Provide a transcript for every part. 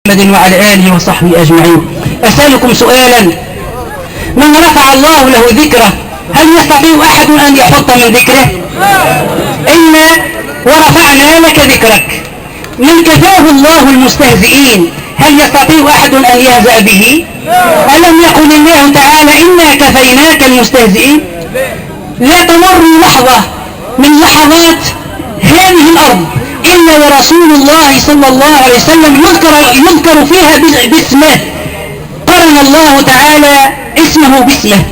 محمد وعلى آله وصحبه أجمعين. أسألكم سؤالا: من رفع الله له ذكره هل يستطيع أحد أن يحط من ذكره؟ إنا ورفعنا لك ذكرك. من كفاه الله المستهزئين هل يستطيع أحد أن يهزأ به؟ ألم يقل الله تعالى: إنا كفيناك المستهزئين؟ لا تمر لحظة من لحظات هذه الأرض إلا ورسول الله صلى الله عليه وسلم يذكر فيها باسمه. قرن الله تعالى اسمه باسمه.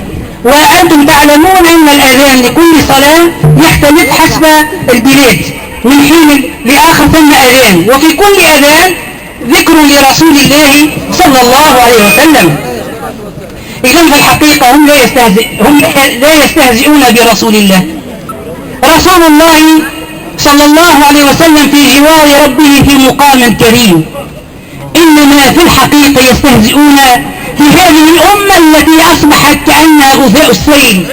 وأنتم تعلمون أن الأذان لكل صلاة يختلف حسب البلاد، من حين لآخر ثم أذان، وفي كل أذان ذكر لرسول الله صلى الله عليه وسلم. إذن في الحقيقة هم لا يستهزئون برسول الله. رسول الله صلى الله عليه وسلم في جوار ربه في مقام كريم، إنما في الحقيقة يستهزئون في هذه الأمة التي أصبحت كأنها غثاء السيل.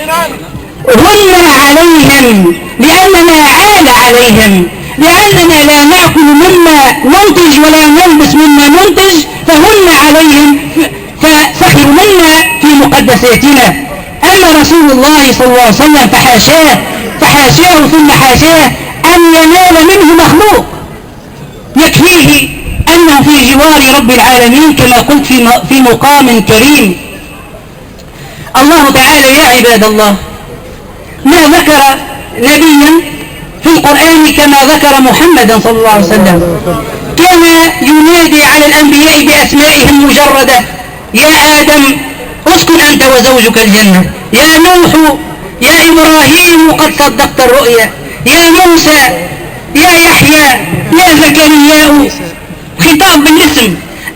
هن عليهم لأننا عال عليهم، لأننا لا نأكل مما ننتج ولا نلبس مما ننتج، فهن عليهم فسخروا منا في مقدساتنا. أما رسول الله صلى الله عليه وسلم فحاشاه ثم حاشاه أن ينال منه مخلوق، يكفيه أنه في جوار رب العالمين كما قلت في مقام كريم. الله تعالى يا عباد الله ما ذكر نبيا في القرآن كما ذكر محمدا صلى الله عليه وسلم. كان ينادي على الأنبياء بأسمائهم مجردة: يا آدم اسكن أنت وزوجك الجنة، يا نوح، يا إبراهيم قد صدقت الرؤيا، يا موسى، يا يحيى، يا زكريا، خطاب بالاسم.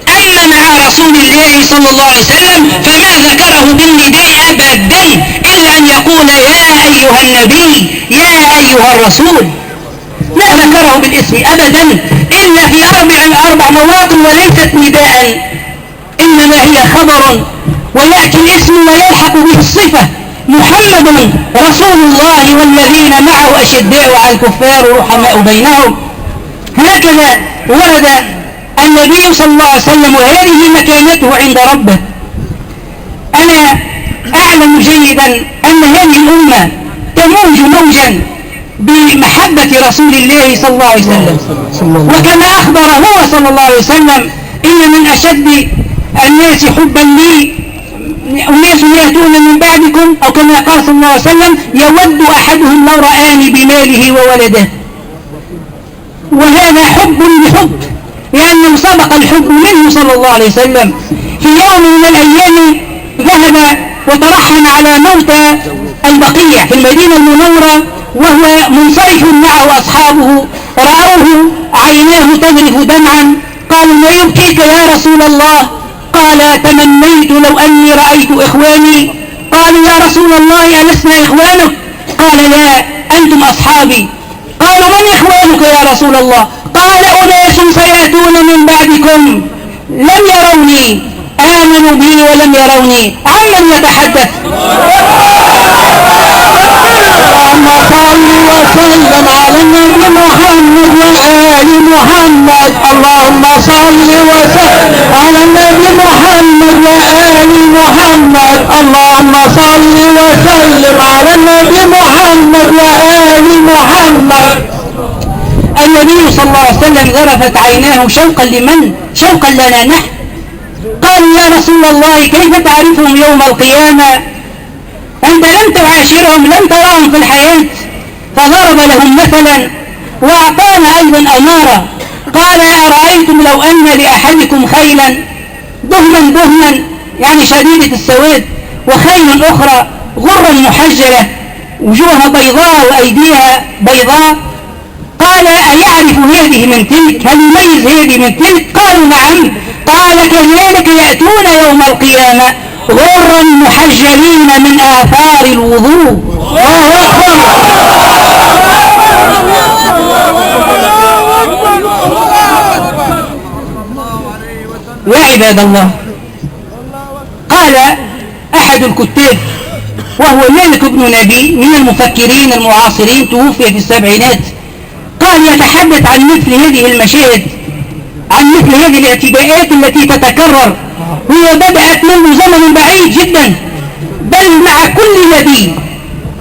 أما مع رسول الله صلى الله عليه وسلم فما ذكره بالنداء أبدا إلا أن يقول: يا أيها النبي، يا أيها الرسول. ما ذكره بالاسم أبدا إلا في أربع مواطن، وليست نداء، إنما هي خبر، ويأتي الاسم ويلحق به الصفة: محمد رسول الله والذين معه أشداء على الكفار رحماء بينهم. هكذا ورد النبي صلى الله عليه وسلم، وهذه مكانته عند ربه. أنا أعلم جيدا أن هذه الأمة تموج موجا بمحبة رسول الله صلى الله عليه وسلم، وكما أخبر هو صلى الله عليه وسلم: إن من أشد الناس حبا لي أناس يأتون من بعدكم، أو كما قال صلى الله عليه وسلم: يود أحدهم لو رآني بماله وولده. وهذا حب بحب، لأنه سبق الحب منه صلى الله عليه وسلم. في يوم من الأيام ذهب وترحم على موتى البقيع في المدينة المنورة، وهو منصرف معه أصحابه، رأوه عيناه تذرف دمعا، قالوا: ما يبكيك يا رسول الله؟ قال: تمنيت لو أني رأيت إخواني. قالوا: يا رسول الله ألسنا إخوانك؟ قال: لا، أنتم أصحابي. قالوا: من إخوانك يا رسول الله؟ قال: أناس سيأتون من بعدكم لم يروني، آمنوا بي ولم يروني. عمن يتحدث؟ اللهم صل وسلم على النبي محمد وآل محمد. اللهم صل وسلم على النبي محمد وآل محمد. اللهم صل وسلم على النبي محمد وآل محمد. النبي صلى الله عليه وسلم ذرفت عيناه شوقا لمن؟ شوقا لنا نحن. قالوا: يا رسول الله كيف تعرفهم يوم القيامة؟ أنت لم تعاشرهم، لم تراهم في الحياة. فضرب لهم مثلا وأعطانا أيضا أمارة. قال: أرأيتم لو أن لأحدكم خيلا دهما يعني شديدة السواد، وخيل أخرى غرا محجلة وجوهها بيضاء وأيديها بيضاء، قال: أيعرف هذه من تلك؟ هل يميز هذه من تلك؟ قالوا: نعم. قال: كذلك يأتون يوم القيامة غرا محجلين من آثار الوضوء. الله أكبر. يا عباد الله، قال أحد الكتاب وهو مالك بن نبي من المفكرين المعاصرين، توفي في السبعينات، قال يتحدث عن مثل هذه المشاهد عن مثل هذه الاعتداءات التي تتكرر، هي بدأت منذ زمن بعيد جدا، بل مع كل نبي،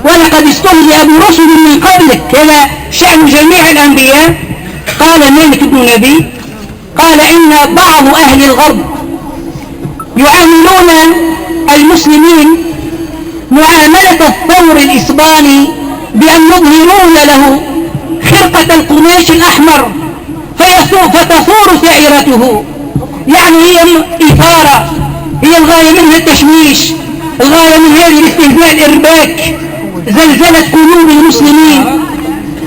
ولقد استهزئ برسل من قبلك، هذا شأن جميع الأنبياء. قال مالك بن نبي قال إن بعض أهل الغرب يعاملون المسلمين معاملة الثور الإسباني بأن يظهرون له خرقة القماش الأحمر فتثور ثائرته، يعني هي إثارة، هي الغاية منها التشويش، الغاية من هذه الاستهزاء الإرباك، زلزلة قلوب المسلمين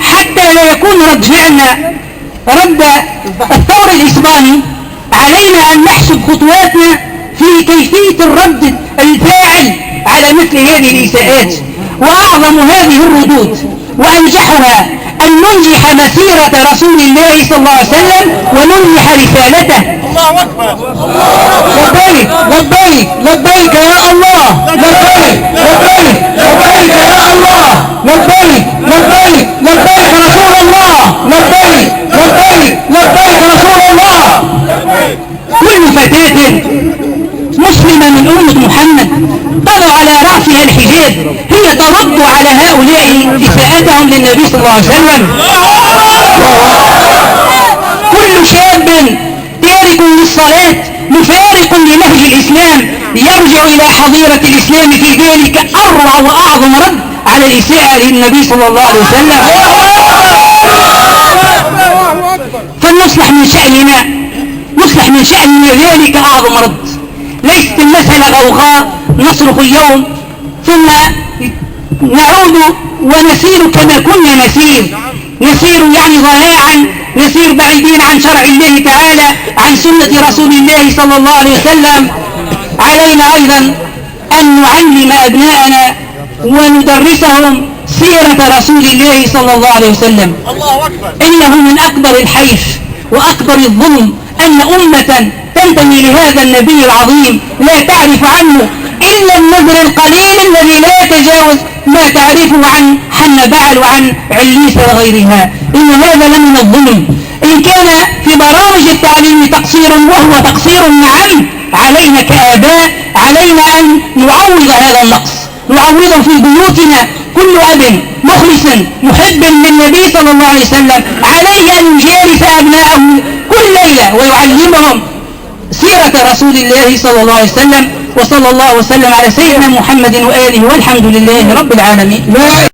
حتى لا يكون رد فعلنا رد الثور الإسباني. علينا أن نحسب خطواتنا في كيفية الرد الفاعل على مثل هذه الإساءات، وأعظم هذه الردود وأنجحها أن ننجح مسيرة رسول الله صلى الله عليه وسلم وننجح رسالته. الله أكبر. لبيك لبيك لبيك يا الله، لبيك لبيك لبيك يا الله، لبيك لبيك لبيك رسول الله، لبيك لبيك لبيك رسول الله. كل فتاة مسلمة من أمة محمد تضع على رأسها الحجاب هي ترد على هؤلاء إساءتهم للنبي صلى الله عليه وسلم. كل شاب تارك للصلاة مفارق لنهج الإسلام يرجع إلى حظيرة الإسلام في ذلك أروع وأعظم رد على الإساءة للنبي صلى الله عليه وسلم. فلنصلح من شأننا، نصلح من شأننا ذلك أعظم رد. ليست المسألة غوغاء نصرخ اليوم ثم نعود ونسير كما كنا نسير يعني ضياعا، نسير بعيدين عن شرع الله تعالى، عن سنة رسول الله صلى الله عليه وسلم. علينا أيضا أن نعلم أبناءنا وندرسهم سيرة رسول الله صلى الله عليه وسلم. إنه من أكبر الحيف وأكبر الظلم أن أمة تنتمي لهذا النبي العظيم لا تعرف عنه إلا النذر القليل الذي لا يتجاوز ما تعرفه عن حنبعل وعن عليس وغيرها. إن هذا لمن الظلم. إن كان في برامج التعليم تقصير، وهو تقصير نعم، علينا كآباء علينا أن نعوض هذا النقص، نعوضه في بيوتنا. كل أب مخلص محب للنبي صلى الله عليه وسلم عليه أن يجالس أبناءه كل ليلة ويعلمهم سيرة رسول الله صلى الله عليه وسلم. وصلى الله وسلم على سيدنا محمد وآله، والحمد لله رب العالمين.